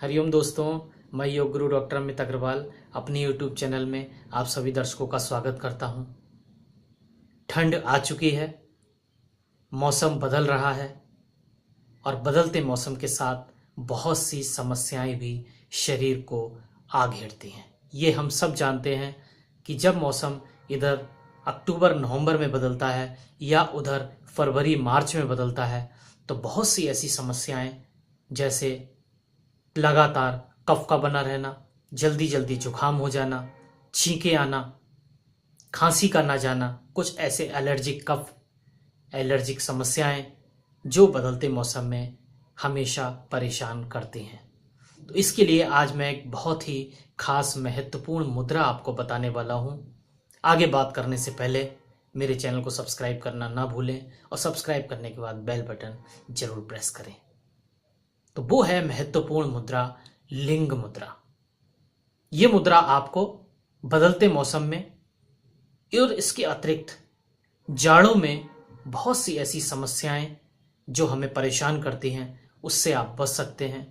हरिओम दोस्तों, मैं योग गुरु डॉक्टर अमित अग्रवाल अपने यूट्यूब चैनल में आप सभी दर्शकों का स्वागत करता हूं। ठंड आ चुकी है, मौसम बदल रहा है और बदलते मौसम के साथ बहुत सी समस्याएं भी शरीर को आ घेरती हैं। ये हम सब जानते हैं कि जब मौसम इधर अक्टूबर नवंबर में बदलता है या उधर फरवरी मार्च में बदलता है तो बहुत सी ऐसी समस्याएं जैसे लगातार कफ का बना रहना, जल्दी जल्दी जुकाम हो जाना, छींके आना, खांसी का ना जाना, कुछ ऐसे एलर्जिक समस्याएं जो बदलते मौसम में हमेशा परेशान करती हैं। तो इसके लिए आज मैं एक बहुत ही खास महत्वपूर्ण मुद्रा आपको बताने वाला हूं। आगे बात करने से पहले मेरे चैनल को सब्सक्राइब करना ना भूलें और सब्सक्राइब करने के बाद बेल बटन जरूर प्रेस करें। तो वो है महत्वपूर्ण मुद्रा, लिंग मुद्रा। ये मुद्रा आपको बदलते मौसम में और इसके अतिरिक्त जाड़ों में बहुत सी ऐसी समस्याएं जो हमें परेशान करती हैं उससे आप बच सकते हैं।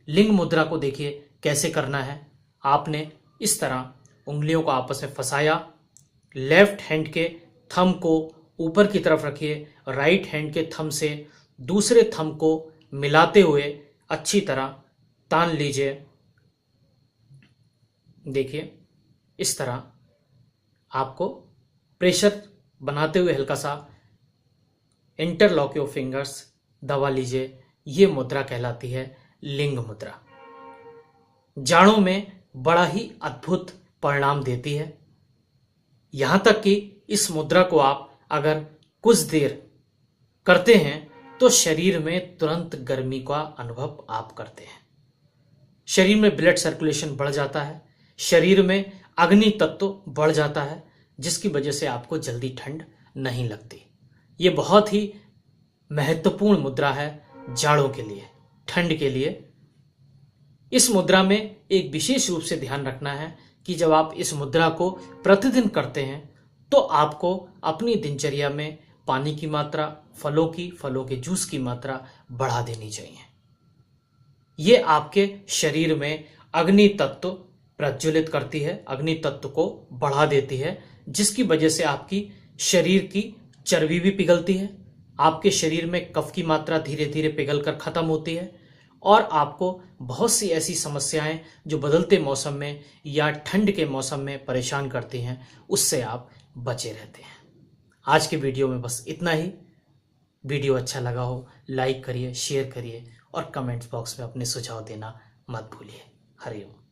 लिंग मुद्रा को देखिए कैसे करना है। आपने इस तरह उंगलियों को आपस में फंसाया, लेफ्ट हैंड के थंब को ऊपर की तरफ रखिए, राइट हैंड के थंब से दूसरे थंब को मिलाते हुए अच्छी तरह तान लीजिए। देखिए इस तरह आपको प्रेशर बनाते हुए हल्का सा इंटरलॉक योर फिंगर्स दबा लीजिए। ये मुद्रा कहलाती है लिंग मुद्रा। जाड़ों में बड़ा ही अद्भुत परिणाम देती है। यहां तक कि इस मुद्रा को आप अगर कुछ देर करते हैं तो शरीर में तुरंत गर्मी का अनुभव आप करते हैं। शरीर में ब्लड सर्कुलेशन बढ़ जाता है, शरीर में अग्नि तत्व बढ़ जाता है, जिसकी वजह से आपको जल्दी ठंड नहीं लगती। ये बहुत ही महत्वपूर्ण मुद्रा है जाड़ों के लिए, ठंड के लिए। इस मुद्रा में एक विशेष रूप से ध्यान रखना है कि जब आप इस मुद्रा को प्रतिदिन करते हैं तो आपको अपनी दिनचर्या में पानी की मात्रा, फलों के जूस की मात्रा बढ़ा देनी चाहिए। ये आपके शरीर में अग्नि तत्व प्रज्वलित करती है, अग्नि तत्व को बढ़ा देती है, जिसकी वजह से आपकी शरीर की चर्बी भी पिघलती है, आपके शरीर में कफ की मात्रा धीरे धीरे पिघलकर खत्म होती है और आपको बहुत सी ऐसी समस्याएं जो बदलते मौसम में या ठंड के मौसम में परेशान करती हैं उससे आप बचे रहते हैं। आज के वीडियो में बस इतना ही। वीडियो अच्छा लगा हो लाइक करिए, शेयर करिए और कमेंट्स बॉक्स में अपने सुझाव देना मत भूलिए। हरिओम।